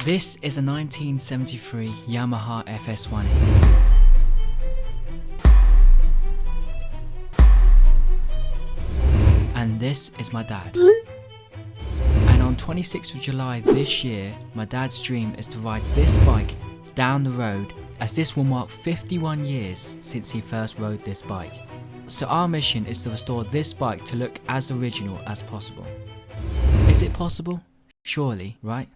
This is a 1973 Yamaha FS1E. And this is my dad. And on 26th of July this year, my dad's dream is to ride this bike down the road, as this will mark 51 years since he first rode this bike. So our mission is to restore this bike to look as original as possible. Is it possible? Surely, right?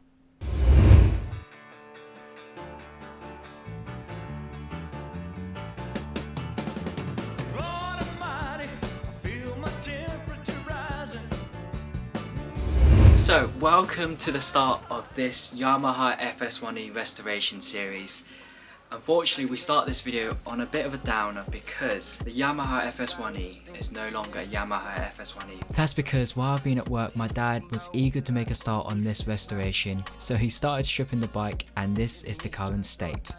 So, welcome to the start of this Yamaha FS1E restoration series. Unfortunately, we start this video on a bit of a downer because the Yamaha FS1E is no longer a Yamaha FS1E. That's because while I've been at work, my dad was eager to make a start on this restoration, so he started stripping the bike, and this is the current state.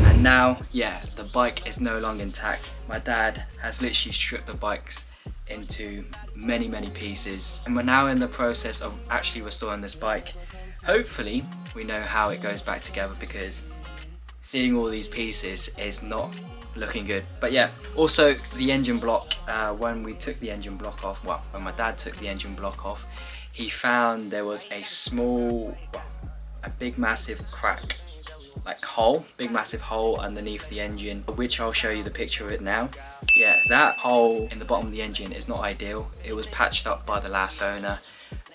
And now, yeah, the bike is no longer intact. My dad has literally stripped the bikes into many pieces, and we're now in the process of actually restoring this bike. Hopefully we know how it goes back together, because seeing all these pieces is not looking good. But yeah, also the engine block, when we took the engine block off, well, when my dad took the engine block off, he found there was a small, well, a big massive crack, like hole, big massive hole underneath the engine, which I'll show you the picture of it now. Yeah, that hole in the bottom of the engine is not ideal. It was patched up by the last owner.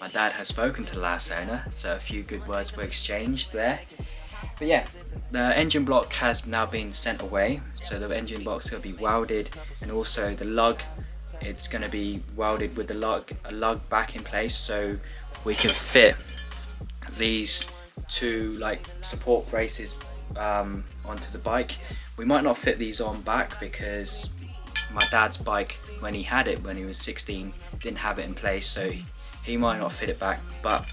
My dad has spoken to the last owner, so a few good words were exchanged there. But yeah, the engine block has now been sent away, so the engine block's going to be welded, and also the lug, it's going to be welded with the lug back in place, so we can fit these two like support braces onto the bike. We might not fit these on back because my dad's bike, when he had it when he was 16, didn't have it in place, so he might not fit it back, but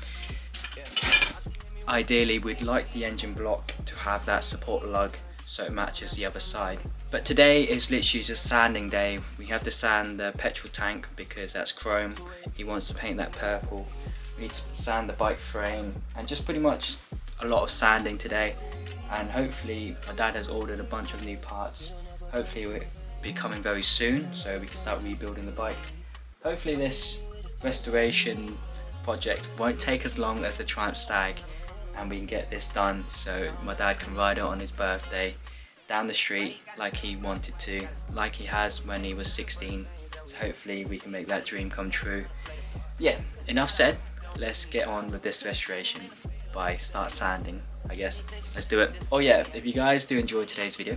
ideally we'd like the engine block to have that support lug so it matches the other side. But today is literally just sanding day. We have to sand the petrol tank because that's chrome. He wants to paint that purple. We need to sand the bike frame, and just pretty much a lot of sanding today. And hopefully my dad has ordered a bunch of new parts. Hopefully it will be coming very soon so we can start rebuilding the bike. Hopefully this restoration project won't take as long as the Triumph Stag, and we can get this done so my dad can ride it on his birthday down the street like he wanted to, like he has when he was 16. So hopefully we can make that dream come true. Yeah, enough said. Let's get on with this restoration by start sanding, I guess. Let's do it. Oh yeah, if you guys do enjoy today's video,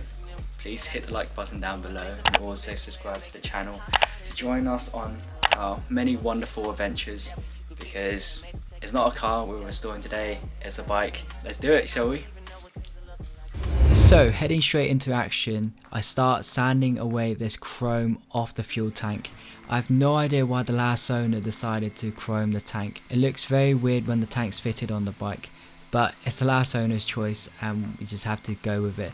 please hit the like button down below, and also subscribe to the channel to join us on our many wonderful adventures, because it's not a car we're restoring today, it's a bike. Let's do it, shall we? So heading straight into action, I start sanding away this chrome off the fuel tank. I have no idea why the last owner decided to chrome the tank. It looks very weird when the tank's fitted on the bike, but it's the last owner's choice and we just have to go with it.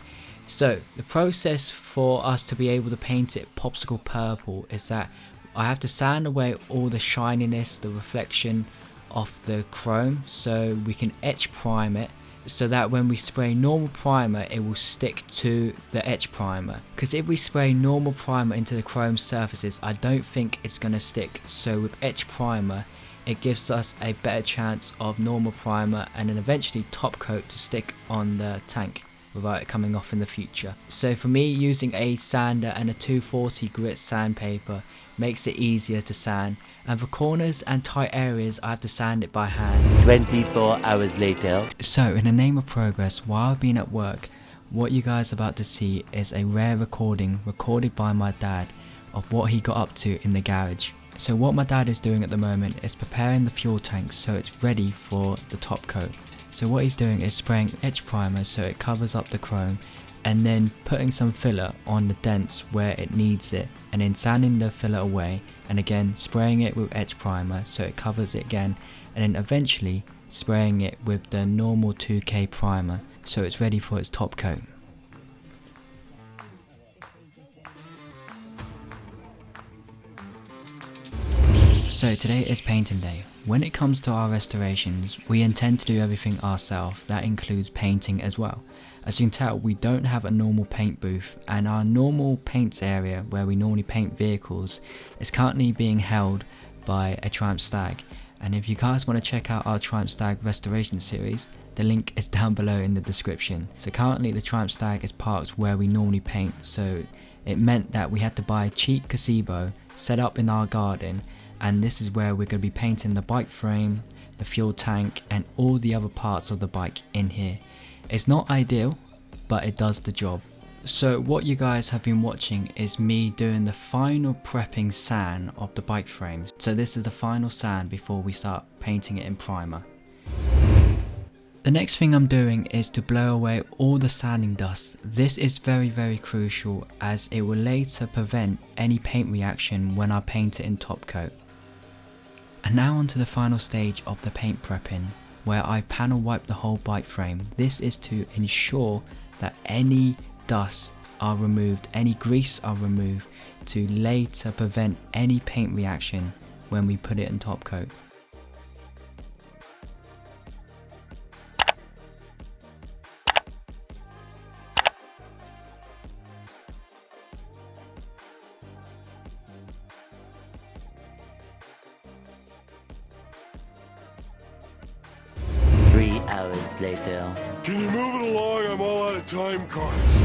So the process for us to be able to paint it popsicle purple is that I have to sand away all the shininess, the reflection of the chrome, so we can etch prime it, so that when we spray normal primer it will stick to the etch primer. Because if we spray normal primer into the chrome surfaces, I don't think it's going to stick. So with etch primer it gives us a better chance of normal primer and then eventually top coat to stick on the tank without it coming off in the future. So for me, using a sander and a 240 grit sandpaper makes it easier to sand, and for corners and tight areas I have to sand it by hand. 24 hours later. So in the name of progress, while I've been at work, what you guys are about to see is a rare recording recorded by my dad of what he got up to in the garage. So what my dad is doing at the moment is preparing the fuel tank so it's ready for the top coat. So what he's doing is spraying etch primer so it covers up the chrome, and then putting some filler on the dents where it needs it, and then sanding the filler away, and again spraying it with etch primer so it covers it again, and then eventually spraying it with the normal 2K primer so it's ready for its top coat. So today is painting day. When it comes to our restorations, we intend to do everything ourselves. That includes painting as well. As you can tell, we don't have a normal paint booth, and our normal paints area where we normally paint vehicles is currently being held by a Triumph Stag. And if you guys want to check out our Triumph Stag restoration series, the link is down below in the description. So currently the Triumph Stag is parked where we normally paint, so it meant that we had to buy a cheap gazebo set up in our garden, and this is where we're going to be painting the bike frame, the fuel tank and all the other parts of the bike in here. It's not ideal, but it does the job. So what you guys have been watching is me doing the final prepping sand of the bike frames. So this is the final sand before we start painting it in primer. The next thing I'm doing is to blow away all the sanding dust. This is very crucial as it will later prevent any paint reaction when I paint it in top coat. And now onto the final stage of the paint prepping, where I panel wipe the whole bike frame. This is to ensure that any dust are removed, any grease are removed, to later prevent any paint reaction when we put it in top coat. Hours later. Can you move it along? I'm all out of time cards.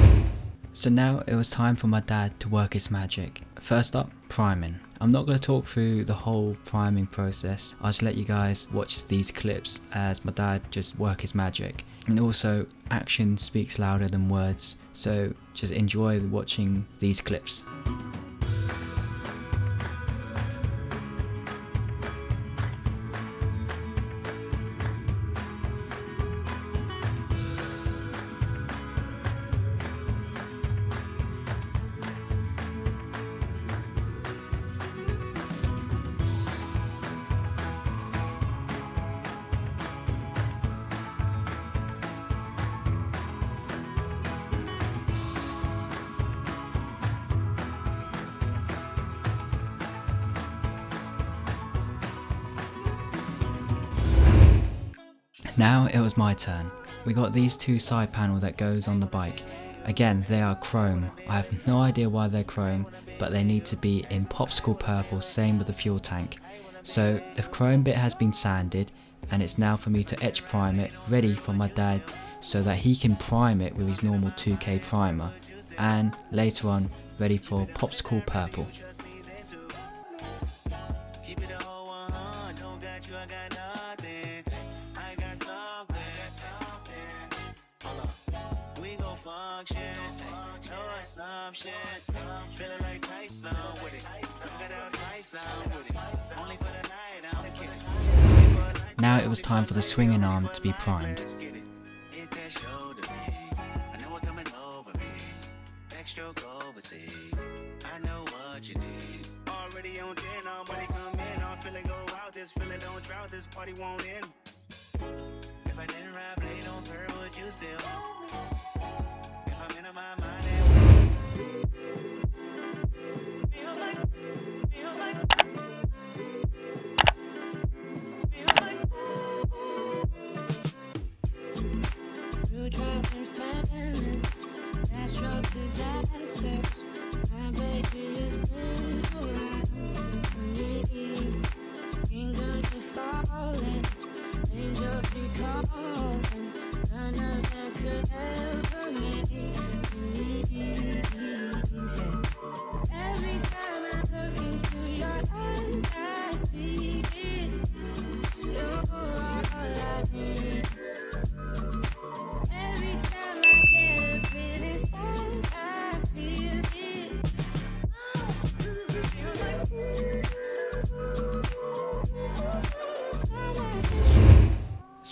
So now it was time for my dad to work his magic. First up, priming. I'm not going to talk through the whole priming process. I'll just let you guys watch these clips as my dad just work his magic. And also, action speaks louder than words, so just enjoy watching these clips. Now it was my turn. We got these two side panel that goes on the bike. Again, they are chrome. I have no idea why they're chrome, but they need to be in popsicle purple, same with the fuel tank. So the chrome bit has been sanded, and it's now for me to etch prime it, ready for my dad so that he can prime it with his normal 2K primer, and later on ready for popsicle purple. Now it was time for the swinging arm to be primed.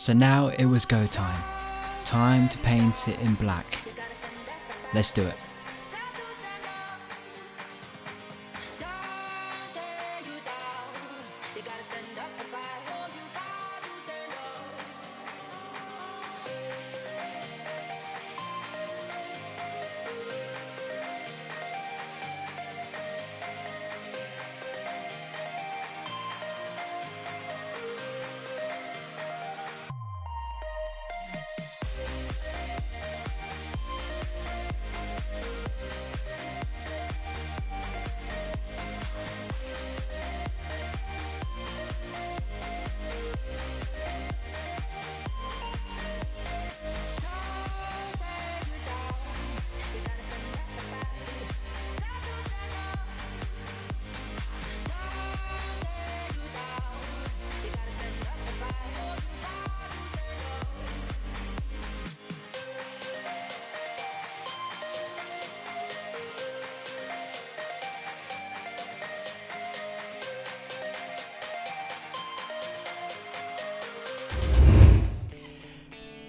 So now it was go time. Time to paint it in black. Let's do it.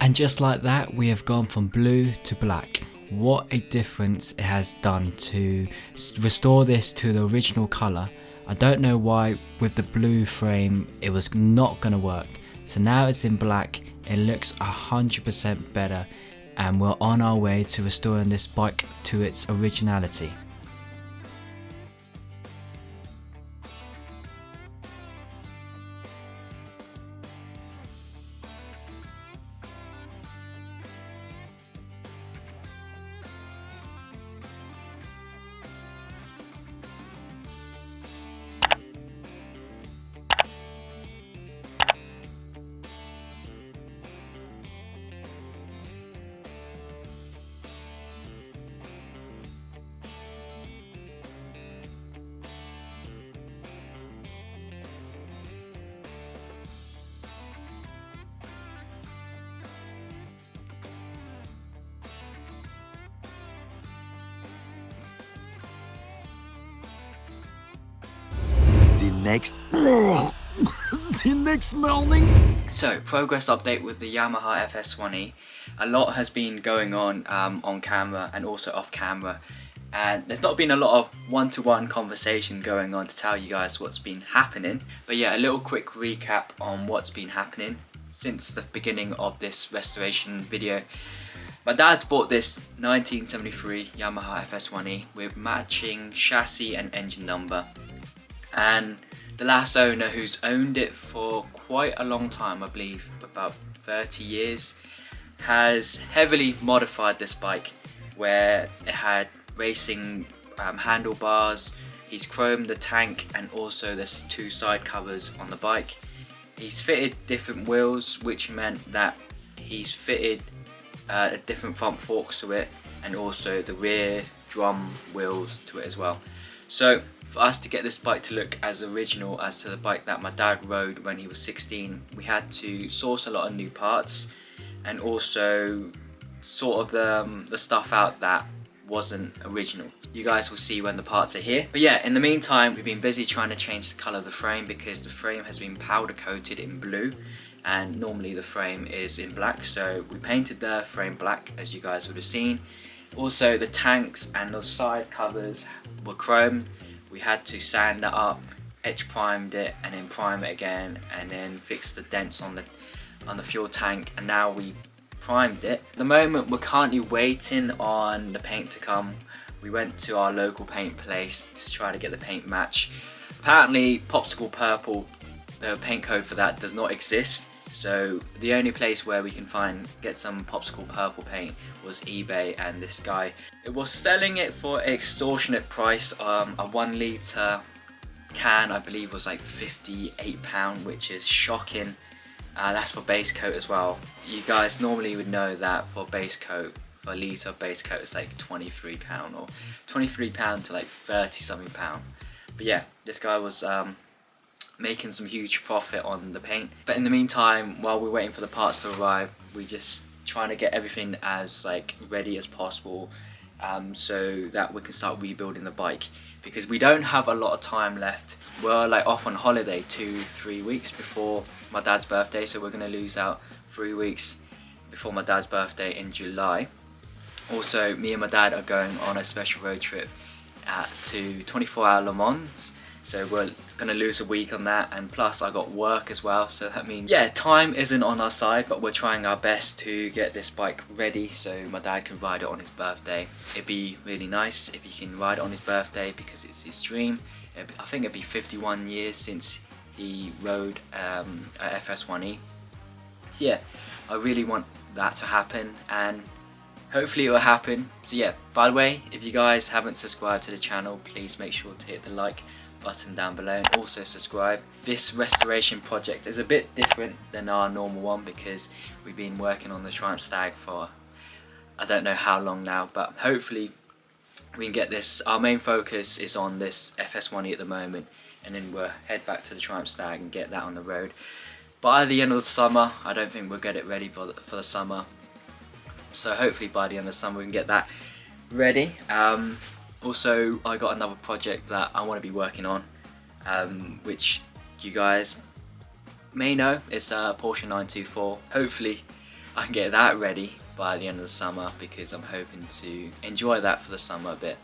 And just like that, we have gone from blue to black. What a difference it has done to restore this to the original colour. I don't know why with the blue frame it was not going to work. So now it's in black, it looks 100% better, and we're on our way to restoring this bike to its originality. The next morning. So, progress update with the Yamaha FS1E. A lot has been going on camera and also off camera, and there's not been a lot of one-to-one conversation going on to tell you guys what's been happening. But yeah, a little quick recap on what's been happening since the beginning of this restoration video. My dad's bought this 1973 Yamaha FS1E with matching chassis and engine number, and the last owner, who's owned it for quite a long time, I believe about 30 years, has heavily modified this bike, where it had racing handlebars. He's chromed the tank, and also there's 2 side covers on the bike. He's fitted different wheels, which meant that he's fitted different front forks to it, and also the rear drum wheels to it as well. So for us to get this bike to look as original as to the bike that my dad rode when he was 16, we had to source a lot of new parts, and also sort of the stuff out that wasn't original. You guys will see when the parts are here. But yeah, in the meantime, we've been busy trying to change the colour of the frame, because the frame has been powder coated in blue, and normally the frame is in black. So we painted the frame black, as you guys would have seen. Also the tanks and the side covers were chrome. We had to sand that up, etch primed it, and then prime it again, and then fix the dents on the fuel tank, and now we primed it. At the moment we're currently waiting on the paint to come. We went to our local paint place to try to get the paint match. Apparently Popsicle Purple, the paint code for that does not exist, so the only place where we can get some Popsicle Purple paint was eBay, and this guy, it was selling it for an extortionate price. A 1 litre can, I believe, was like £58, which is shocking. That's for base coat as well. You guys normally would know that for base coat, for a litre of base coat, it's like £23, or £23 to like 30 something pound. But yeah, this guy was making some huge profit on the paint. But in the meantime, while we're waiting for the parts to arrive, we're just trying to get everything as like ready as possible, so that we can start rebuilding the bike, because we don't have a lot of time left. We're like off on holiday 2-3 weeks before my dad's birthday, so we're going to lose out 3 weeks before my dad's birthday in July. Also, me and my dad are going on a special road trip to 24-hour Le Mans, so we're gonna lose a week on that, and plus I got work as well, so that means, yeah, time isn't on our side, but we're trying our best to get this bike ready so my dad can ride it on his birthday. It'd be really nice if he can ride it on his birthday, because it's his dream. I think it'd be 51 years since he rode a FS1E. So yeah, I really want that to happen, and hopefully it will happen. So yeah, by the way, if you guys haven't subscribed to the channel, please make sure to hit the like button down below, and also subscribe. This restoration project is a bit different than our normal one, because we've been working on the Triumph Stag for I don't know how long now, but hopefully we can get this. Our main focus is on this FS1E at the moment, and then we'll head back to the Triumph Stag and get that on the road. By the end of the summer, I don't think we'll get it ready for the summer, so hopefully by the end of the summer we can get that ready. Also, I got another project that I want to be working on, which you guys may know. It's a Porsche 924. Hopefully I can get that ready by the end of the summer, because I'm hoping to enjoy that for the summer a bit.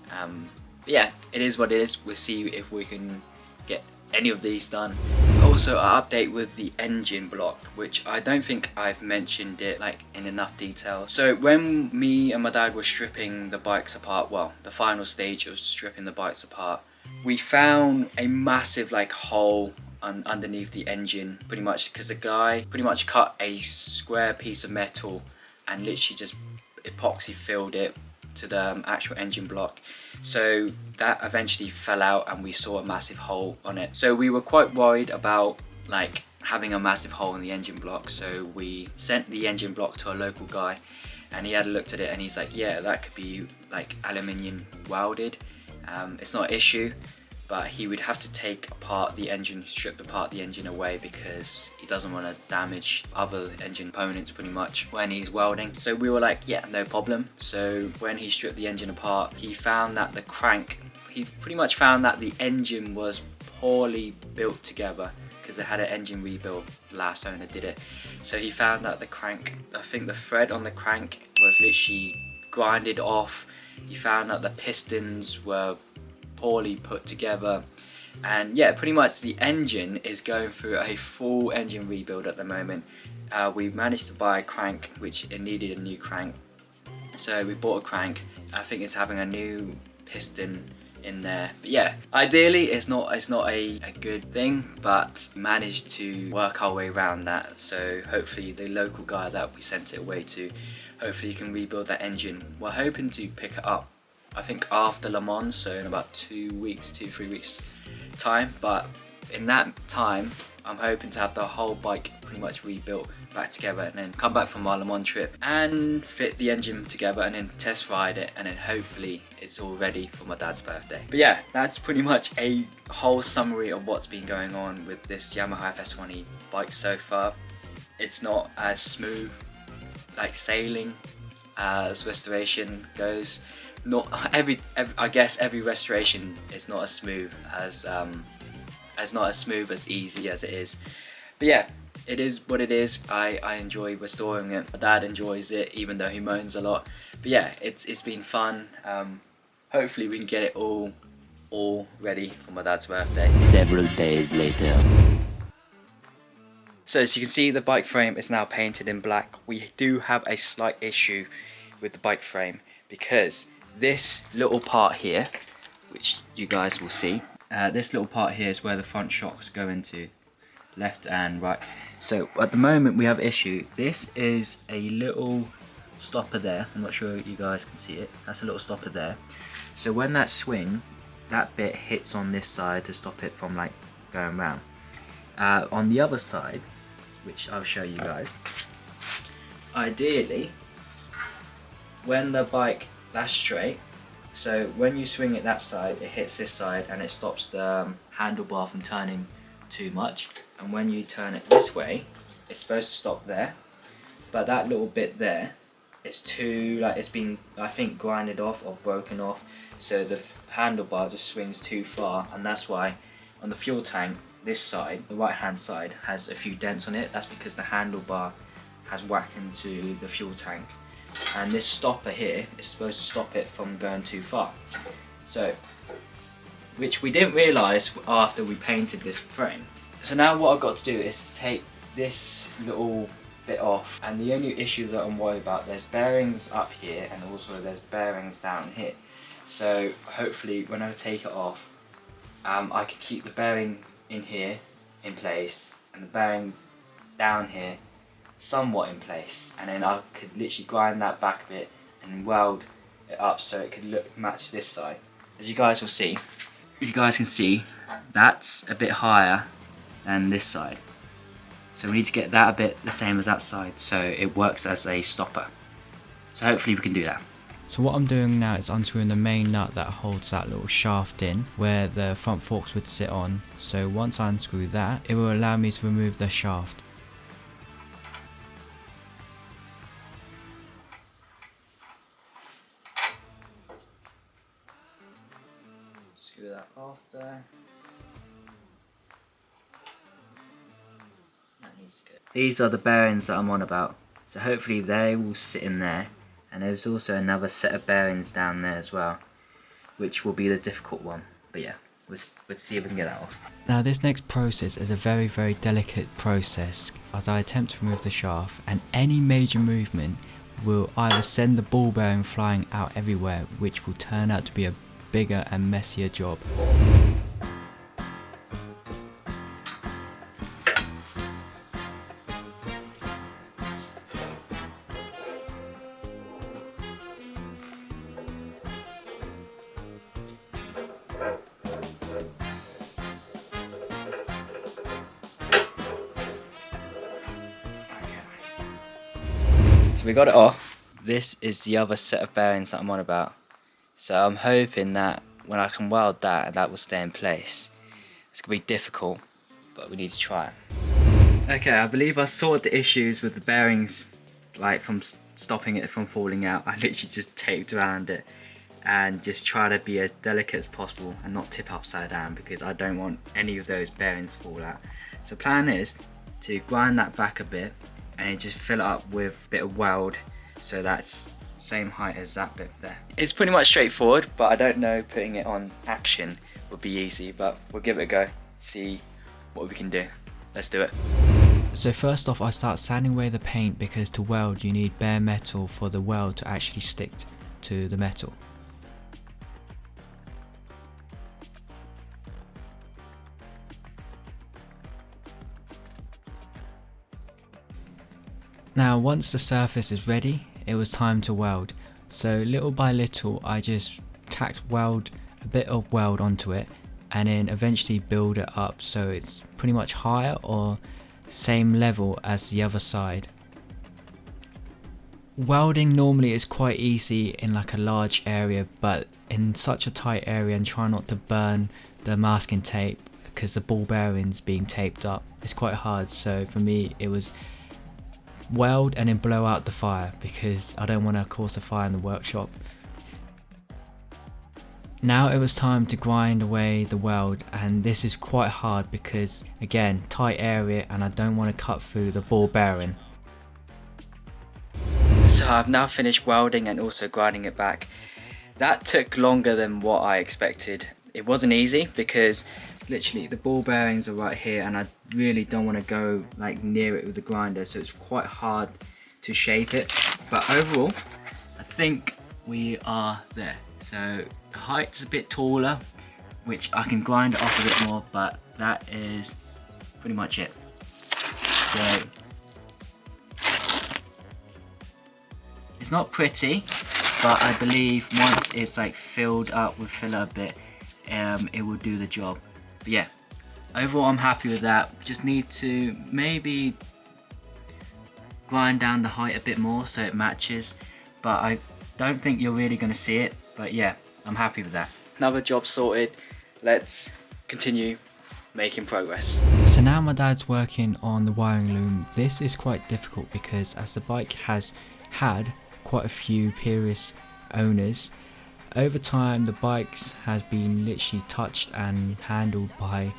But yeah, it is what it is. We'll see if we can get any of these done. Also, an update with the engine block, which I don't think I've mentioned it like in enough detail. So when me and my dad were stripping the bikes apart, well, the final stage of stripping the bikes apart, we found a massive like hole underneath the engine, pretty much because the guy pretty much cut a square piece of metal and literally just epoxy filled it to the actual engine block. So that eventually fell out and we saw a massive hole on it. So we were quite worried about like having a massive hole in the engine block, so we sent the engine block to a local guy and he had looked at it and he's like, yeah, that could be like aluminium welded. It's not an issue, but he would have to take apart the engine, strip apart the engine away, because he doesn't want to damage other engine components pretty much when he's welding. So we were like, yeah, no problem. So when he stripped the engine apart, he found that the crank, he pretty much found that the engine was poorly built together, because it had an engine rebuild, last owner did it. So he found that the crank, I think the thread on the crank was literally grinded off. He found that the pistons were poorly put together, and yeah, pretty much the engine is going through a full engine rebuild at the moment. We managed to buy a crank, which it needed a new crank, so we bought a crank. I think it's having a new piston in there, but yeah, ideally it's not a good thing, but managed to work our way around that. So hopefully the local guy that we sent it away to, hopefully he can rebuild that engine. We're hoping to pick it up, I think after Le Mans, so in about 3 weeks time. But in that time, I'm hoping to have the whole bike pretty much rebuilt back together, and then come back from our Le Mans trip and fit the engine together and then test ride it, and then hopefully it's all ready for my dad's birthday. But yeah, that's pretty much a whole summary of what's been going on with this Yamaha FS1E bike so far. It's not as smooth like sailing as restoration goes. I guess every restoration is not as smooth as easy as it is. But yeah, it is what it is. I enjoy restoring it. My dad enjoys it, even though he moans a lot. But yeah, it's been fun. Hopefully we can get it all ready for my dad's birthday. Several days later. So as you can see, the bike frame is now painted in black. We do have a slight issue with the bike frame, because this little part here, which you guys will see, this little part here is where the front shocks go into, left and right. So at the moment we have issue. This is a little stopper there. I'm not sure you guys can see it. That's a little stopper there. So when that swing, that bit hits on this side to stop it from like going round. On the other side, which I'll show you guys, ideally when the bike, that's straight, so when you swing it that side, it hits this side and it stops the handlebar from turning too much. And when you turn it this way, it's supposed to stop there, but that little bit there, it's too, like, it's been, I think, grinded off or broken off, so the handlebar just swings too far, and that's why on the fuel tank, this side, the right hand side, has a few dents on it. That's because the handlebar has whacked into the fuel tank, and this stopper here is supposed to stop it from going too far. So, which we didn't realise after we painted this frame. So now what I've got to do is take this little bit off, and the only issue that I'm worried about, there's bearings up here and also there's bearings down here. So hopefully when I take it off, I can keep the bearing in here in place and the bearings down here somewhat in place, and then I could literally grind that back a bit and weld it up so it could match this side. As you guys will see, as you guys can see, that's a bit higher than this side, so we need to get that a bit the same as that side so it works as a stopper. So hopefully we can do that. So what I'm doing now is unscrewing the main nut that holds that little shaft in where the front forks would sit on. So once I unscrew that, it will allow me to remove the shaft. Screw that off there. That needs to go. These are the bearings that I'm on about. So hopefully they will sit in there, and there's also another set of bearings down there as well, which will be the difficult one. But yeah, let's see if we can get that off. Now this next process is a very delicate process as I attempt to remove the shaft, and any major movement will either send the ball bearing flying out everywhere, which will turn out to be a bigger and messier job. So we got it off. This is the other set of bearings that I'm on about. So I'm hoping that when I can weld that, that will stay in place. It's going to be difficult, but we need to try it. Okay, I believe I sorted the issues with the bearings, like from stopping it from falling out. I literally just taped around it and just try to be as delicate as possible and not tip upside down, because I don't want any of those bearings to fall out. So the plan is to grind that back a bit and just fill it up with a bit of weld so that's same height as that bit there. It's pretty much straightforward, but I don't know putting it on action would be easy, but we'll give it a go, see what we can do. Let's do it. So first off, I start sanding away the paint, because to weld you need bare metal for the weld to actually stick to the metal. Now once the surface is ready, it was time to weld. So little by little I just tacked a bit of weld onto it, and then eventually build it up so it's pretty much higher or same level as the other side. Welding normally is quite easy in like a large area, but in such a tight area, and try not to burn the masking tape because the ball bearings being taped up, it's quite hard. So for me it was weld and then blow out the fire, because I don't want to cause a fire in the workshop. Now it was time to grind away the weld, and this is quite hard because again, tight area, and I don't want to cut through the ball bearing. So I've now finished welding and also grinding it back. That took longer than what I expected. It wasn't easy because literally the ball bearings are right here, and I really don't want to go like near it with the grinder, so it's quite hard to shape it. But overall, I think we are there. So the height's a bit taller, which I can grind it off a bit more, but that is pretty much it. So it's not pretty, but I believe once it's like filled up with filler a bit, it will do the job. But yeah, overall I'm happy with that. Just need to maybe grind down the height a bit more so it matches, but I don't think you're really going to see it. But yeah, I'm happy with that. Another job sorted. Let's continue making progress. So now my dad's working on the wiring loom. This is quite difficult because as the bike has had quite a few previous owners, over time the bikes has been literally touched and handled by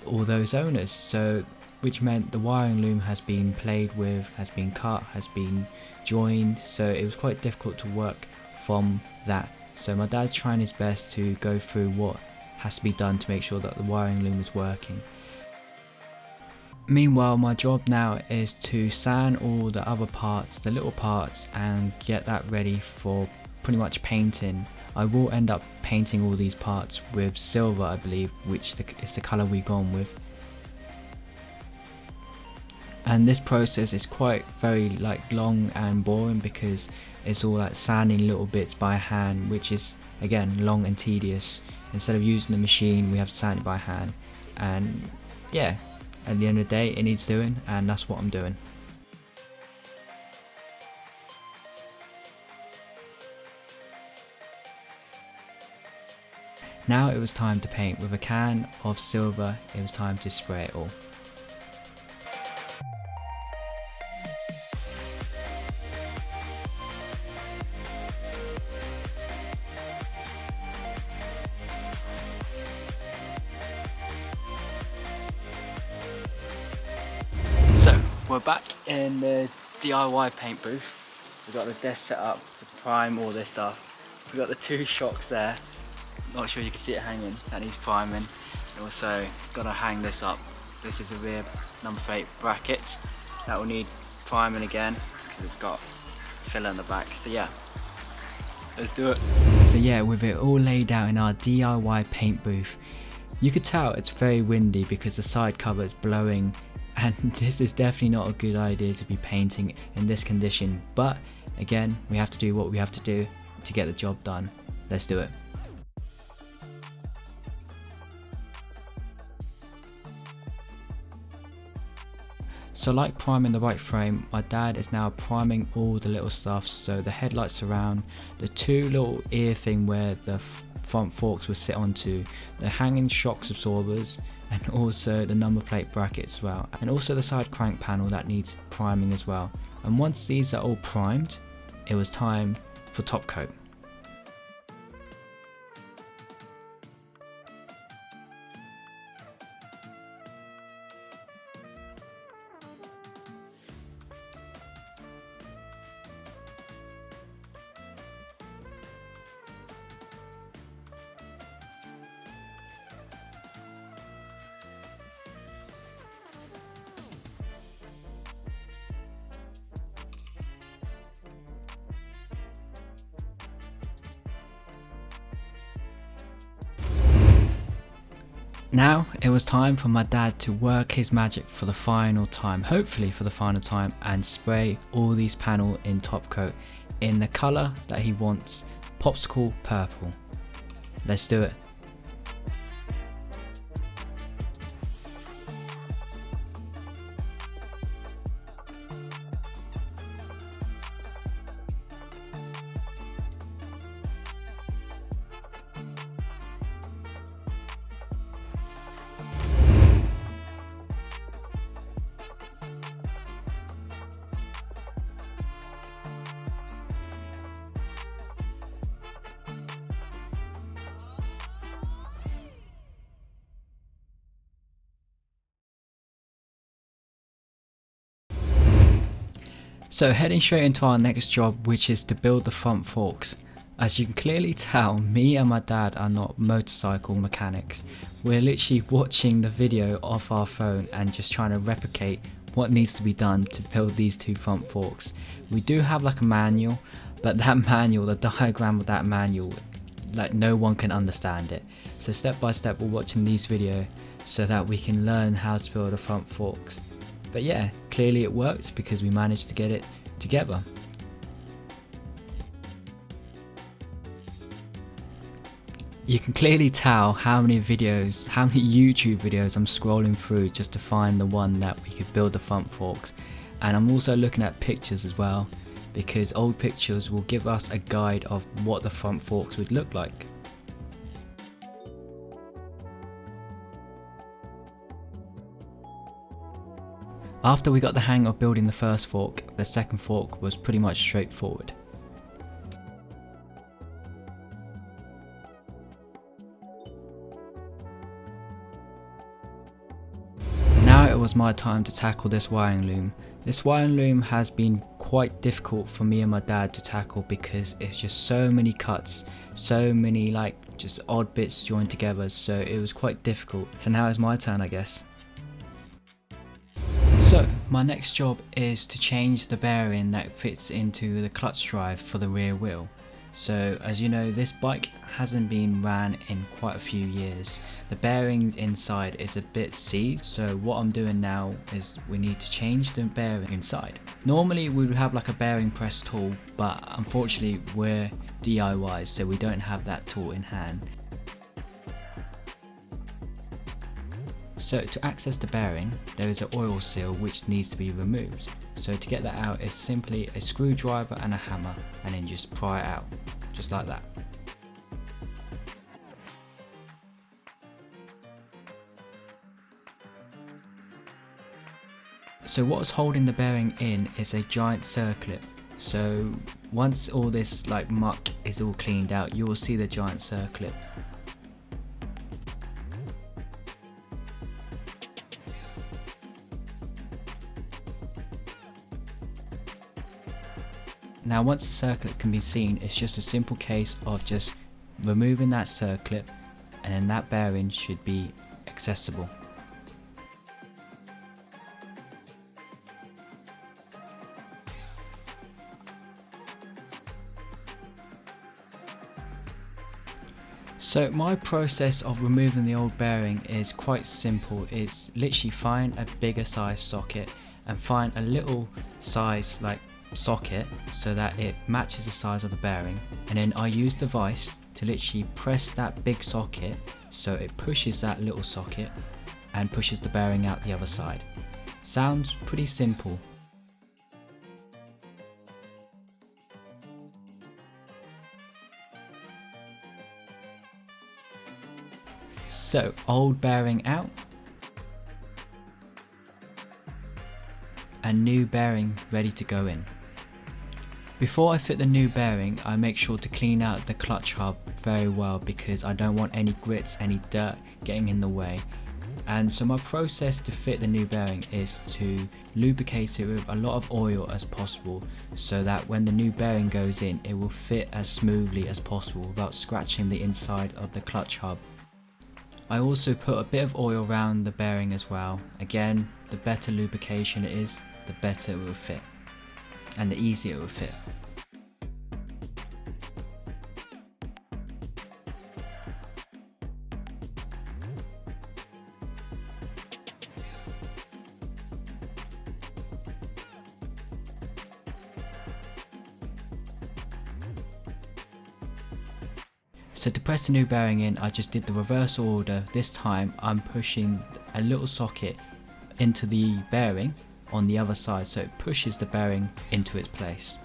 all those owners, so which meant the wiring loom has been played with, has been cut, has been joined, so it was quite difficult to work from that. So my dad's trying his best to go through what has to be done to make sure that the wiring loom is working. Meanwhile, my job now is to sand all the other parts, the little parts, and get that ready for pretty much painting. I will end up painting all these parts with silver, I believe, which is the colour we've gone with. And this process is quite very like long and boring because it's all like sanding little bits by hand, which is again long and tedious. Instead of using the machine, we have to sand it by hand, and yeah, at the end of the day it needs doing, and that's what I'm doing. Now it was time to paint. With a can of silver, it was time to spray it all. So we're back in the DIY paint booth. We've got the desk set up to prime all this stuff. We've got the 2 shocks there. Not sure you can see it hanging, that needs priming. And also got to hang this up. This is a rear number 8 bracket. That will need priming again because it's got filler in the back. So yeah, let's do it. So yeah, with it all laid out in our DIY paint booth, you could tell it's very windy because the side cover is blowing, and this is definitely not a good idea to be painting in this condition. But again, we have to do what we have to do to get the job done. Let's do it. So like priming the right frame, my dad is now priming all the little stuff. So the headlight surround, the 2 little ear thing where the front forks will sit onto, the hanging shocks absorbers, and also the number plate bracket as well, and also the side crank panel that needs priming as well. And once these are all primed, it was time for top coat. Now it was time for my dad to work his magic for the final time, hopefully for the final time, and spray all these panels in top coat in the colour that he wants, popsicle purple. Let's do it. So heading straight into our next job, which is to build the front forks. As you can clearly tell, me and my dad are not motorcycle mechanics. We're literally watching the video off our phone and just trying to replicate what needs to be done to build these 2 front forks. We do have like a manual, but that manual, the diagram of that manual, like no one can understand it. So step by step we're watching these videos so that we can learn how to build the front forks. But yeah, clearly it worked because we managed to get it together. You can clearly tell how many YouTube videos I'm scrolling through just to find the one that we could build the front forks. And I'm also looking at pictures as well, because old pictures will give us a guide of what the front forks would look like. After we got the hang of building the first fork, the second fork was pretty much straightforward. Now it was my time to tackle this wiring loom. This wiring loom has been quite difficult for me and my dad to tackle because it's just so many cuts, so many just odd bits joined together, so it was quite difficult. So now it's my turn, I guess. So my next job is to change the bearing that fits into the clutch drive for the rear wheel. So as you know, this bike hasn't been ran in quite a few years. The bearing inside is a bit seized, so what I'm doing now is we need to change the bearing inside. Normally we would have like a bearing press tool, but unfortunately we're DIY, so we don't have that tool in hand. So to access the bearing, there is an oil seal which needs to be removed. So to get that out is simply a screwdriver and a hammer, and then just pry it out, just like that. So what's holding the bearing in is a giant circlip. So once all this muck is all cleaned out, you will see the giant circlip. Now once the circlip can be seen, it's just a simple case of just removing that circlip, and then that bearing should be accessible. So my process of removing the old bearing is quite simple. It's literally find a bigger size socket and find a little size like socket so that it matches the size of the bearing, and then I use the vise to literally press that big socket so it pushes that little socket and pushes the bearing out the other side. Sounds pretty simple. So old bearing out and new bearing ready to go in. Before I fit the new bearing, I make sure to clean out the clutch hub very well because I don't want any grits, any dirt getting in the way. And so my process to fit the new bearing is to lubricate it with a lot of oil as possible so that when the new bearing goes in, it will fit as smoothly as possible without scratching the inside of the clutch hub. I also put a bit of oil around the bearing as well. Again, the better lubrication it is, the better it will fit and the easier it will fit. So to press the new bearing in, I just did the reverse order. This time I'm pushing a little socket into the bearing on the other side so it pushes the bearing into its place.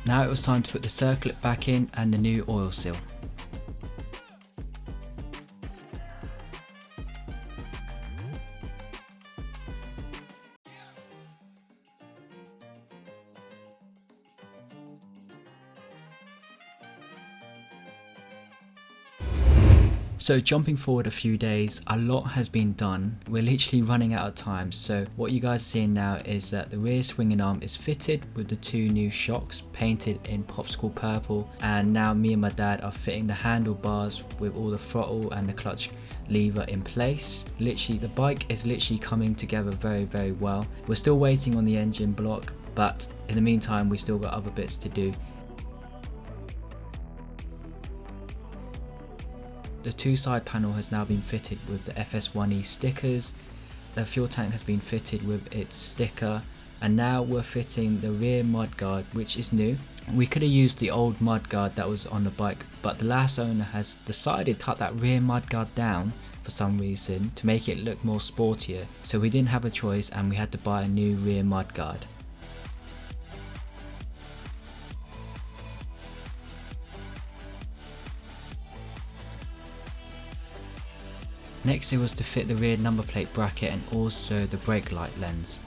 Now it was time to put the circlip back in and the new oil seal. So jumping forward a few days, a lot has been done. We're literally running out of time. So what you guys are seeing now is that the rear swinging arm is fitted with the two new shocks painted in popsicle purple, and now me and my dad are fitting the handlebars with all the throttle and the clutch lever in place. Literally the bike is literally coming together very well. We're still waiting on the engine block, but in the meantime we still got other bits to do. The two side panel has now been fitted with the FS1E stickers, the fuel tank has been fitted with its sticker, and now we're fitting the rear mudguard, which is new. We could have used the old mudguard that was on the bike, but the last owner has decided to cut that rear mudguard down for some reason to make it look more sportier, so we didn't have a choice and we had to buy a new rear mudguard. Next it was to fit the rear number plate bracket and also the brake light lens.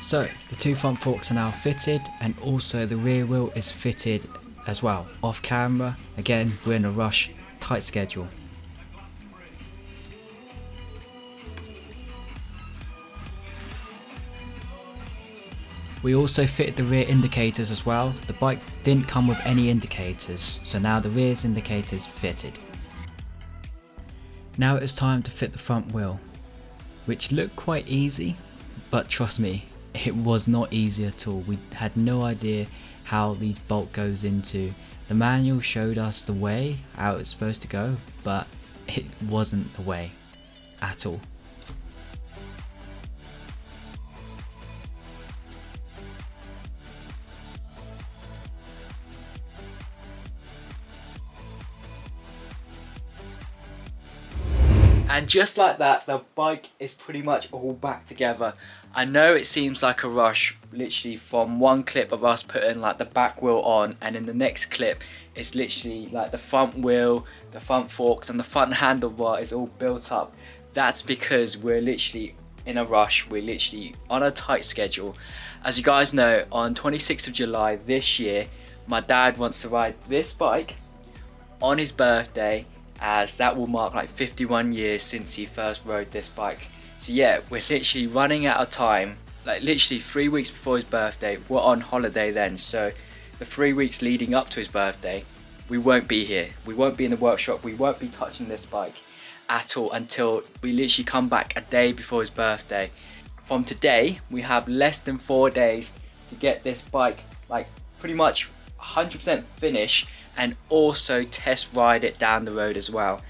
So the two front forks are now fitted and also the rear wheel is fitted as well. Off camera, again we're in a rush, tight schedule. We also fitted the rear indicators as well. The bike didn't come with any indicators, so now the rear indicators fitted. Now it is time to fit the front wheel, which looked quite easy, but trust me, it was not easy at all. We had no idea how these bolt goes into. The manual showed us the way, how it's supposed to go, but it wasn't the way at all. And just like that, the bike is pretty much all back together. I know it seems like a rush, literally from one clip of us putting like the back wheel on, and in the next clip it's literally like the front wheel, the front forks and the front handlebar is all built up. That's because we're literally in a rush, we're literally on a tight schedule. As you guys know, on 26th of July this year, my dad wants to ride this bike on his birthday, as that will mark like 51 years since he first rode this bike. So yeah, we're literally running out of time, like literally 3 weeks before his birthday. We're on holiday then, so the 3 weeks leading up to his birthday, we won't be here. We won't be in the workshop, we won't be touching this bike at all until we literally come back a day before his birthday. From today, we have less than 4 days to get this bike like pretty much 100% finish and also test ride it down the road as well.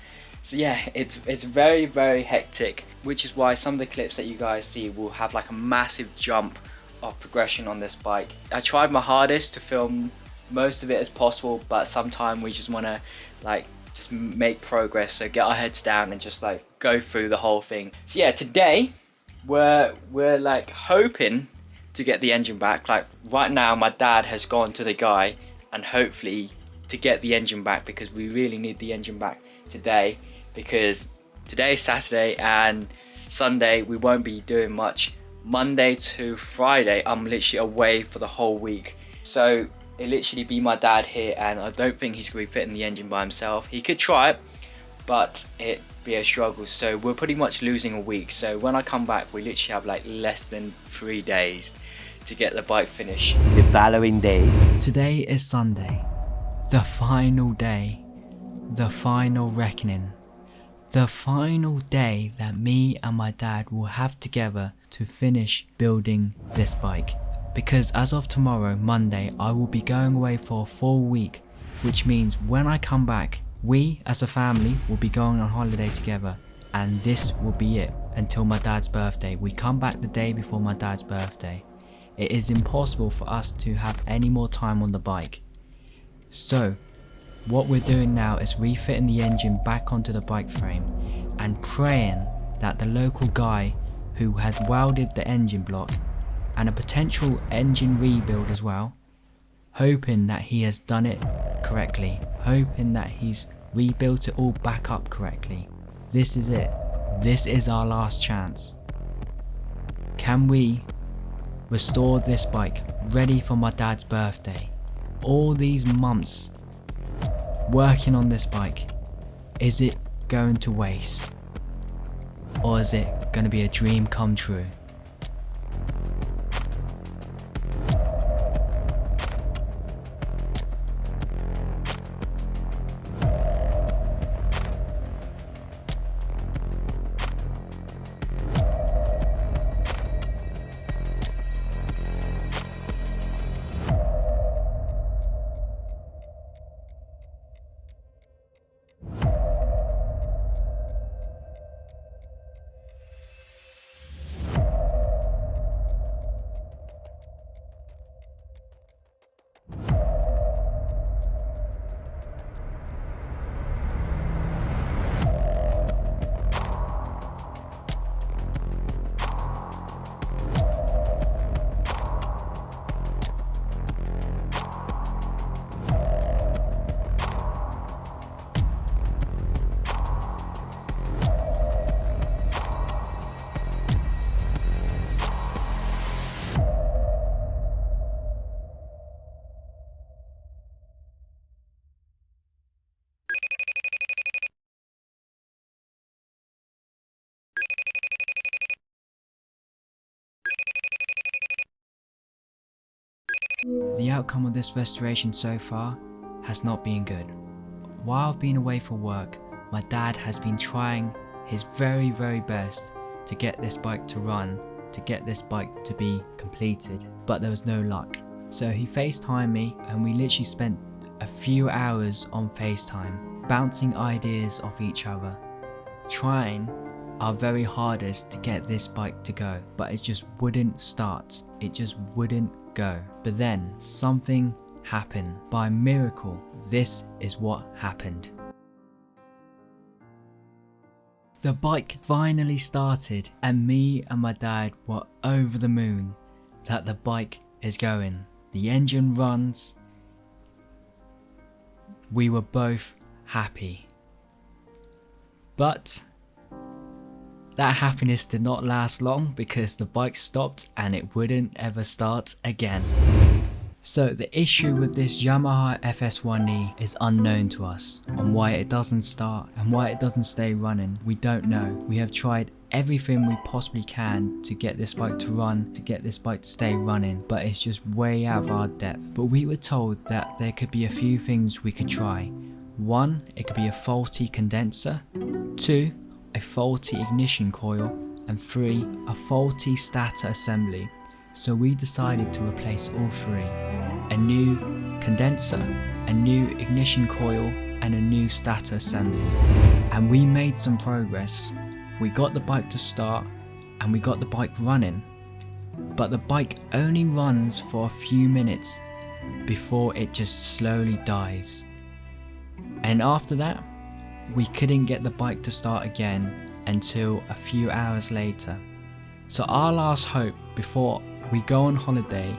So yeah, it's very, very hectic, which is why some of the clips that you guys see will have like a massive jump of progression on this bike. I tried my hardest to film most of it as possible, but sometimes we just want to like just make progress, so get our heads down and just like go through the whole thing. So yeah, today we're like hoping to get the engine back. Like right now my dad has gone to the guy and hopefully to get the engine back, because we really need the engine back today, because today is Saturday and Sunday we won't be doing much. Monday to Friday I'm literally away for the whole week, so it literally be my dad here, and I don't think he's gonna be fitting the engine by himself. He could try it, but it'd be a struggle, so we're pretty much losing a week. So when I come back, we literally have like less than 3 days to get the bike finished. The following day. Today is Sunday, the final day, the final reckoning, the final day that me and my dad will have together to finish building this bike. Because as of tomorrow, Monday, I will be going away for a full week, which means when I come back, we as a family will be going on holiday together, and this will be it until my dad's birthday. We come back the day before my dad's birthday. It is impossible for us to have any more time on the bike. So what we're doing now is refitting the engine back onto the bike frame and praying that the local guy who had welded the engine block and a potential engine rebuild as well, hoping that he has done it correctly, hoping that he's rebuilt it all back up correctly. This is it. This is our last chance. Can we restore this bike ready for my dad's birthday? All these months working on this bike, is it going to waste? Or is it going to be a dream come true? The outcome of this restoration so far has not been good. While I've been away for work, my dad has been trying his very, very best to get this bike to run, to get this bike to be completed, but there was no luck. So he FaceTimed me and we literally spent a few hours on FaceTime, bouncing ideas off each other, trying our very hardest to get this bike to go, but it just wouldn't start. It just wouldn't go. But then something happened. By miracle, this is what happened. The bike finally started and me and my dad were over the moon that the bike is going. The engine runs. We were both happy. But that happiness did not last long because the bike stopped and it wouldn't ever start again. So the issue with this Yamaha FS1E is unknown to us, on why it doesn't start and why it doesn't stay running. We don't know. We have tried everything we possibly can to get this bike to run, to get this bike to stay running, but it's just way out of our depth. But we were told that there could be a few things we could try. 1, it could be a faulty condenser. 2, a faulty ignition coil. And 3, a faulty starter assembly. So we decided to replace all 3. A new condenser, a new ignition coil, and a new starter assembly. And we made some progress. We got the bike to start and we got the bike running. But the bike only runs for a few minutes before it just slowly dies. And after that, we couldn't get the bike to start again until a few hours later. So our last hope before we go on holiday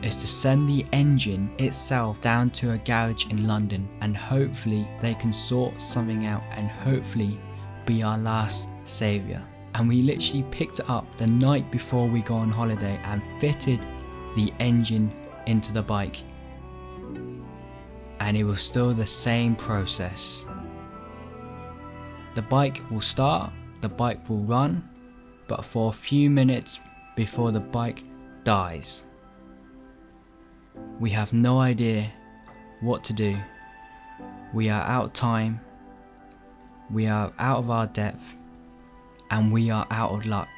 is to send the engine itself down to a garage in London, and hopefully they can sort something out and hopefully be our last saviour. And we literally picked it up the night before we go on holiday and fitted the engine into the bike, and it was still the same process. The bike will start, the bike will run, but for a few minutes before the bike dies. We have no idea what to do. We are out of time, we are out of our depth, and we are out of luck.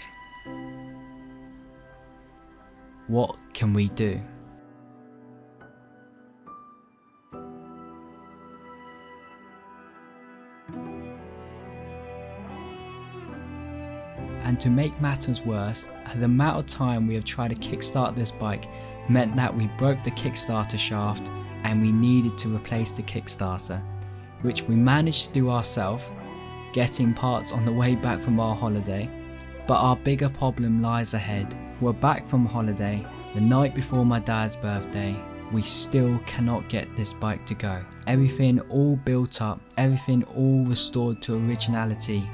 What can we do? And to make matters worse, the amount of time we have tried to kickstart this bike meant that we broke the kickstarter shaft and we needed to replace the kickstarter, which we managed to do ourselves, getting parts on the way back from our holiday. But our bigger problem lies ahead. We're back from holiday, the night before my dad's birthday. We still cannot get this bike to go. Everything all built up, everything all restored to originality.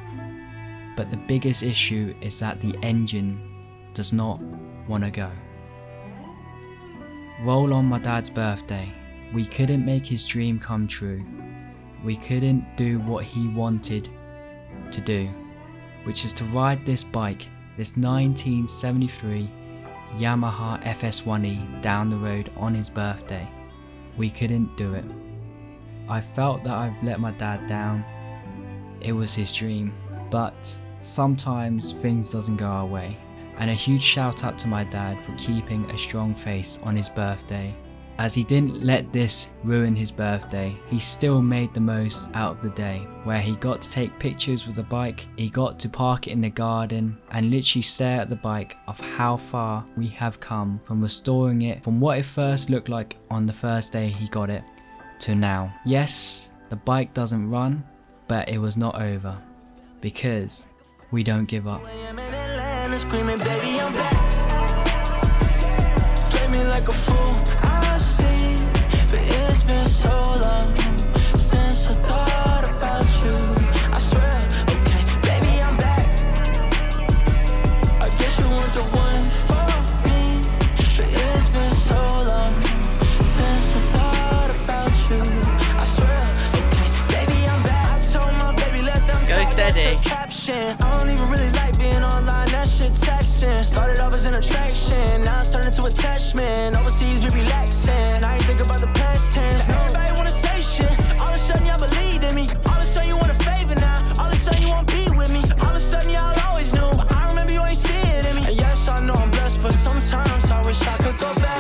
But the biggest issue is that the engine does not want to go. Roll on my dad's birthday. We couldn't make his dream come true. We couldn't do what he wanted to do, which is to ride this bike, this 1973 Yamaha FS1E down the road on his birthday. We couldn't do it. I felt that I've let my dad down. It was his dream, but sometimes things doesn't go our way. And a huge shout out to my dad for keeping a strong face on his birthday. As he didn't let this ruin his birthday, he still made the most out of the day, where he got to take pictures with the bike, he got to park it in the garden and literally stare at the bike of how far we have come from restoring it from what it first looked like on the first day he got it to now. Yes, the bike doesn't run, but it was not over, because we don't give up. Screaming, baby, I'm back. Play me like a fool, I see. But it's been so long since I thought about you. I swear, okay, baby, I'm back. I guess you weren't the one for me. But it's been so long since I thought about you. I swear, okay, baby, I'm back. I told my baby, let them go steady. Caption.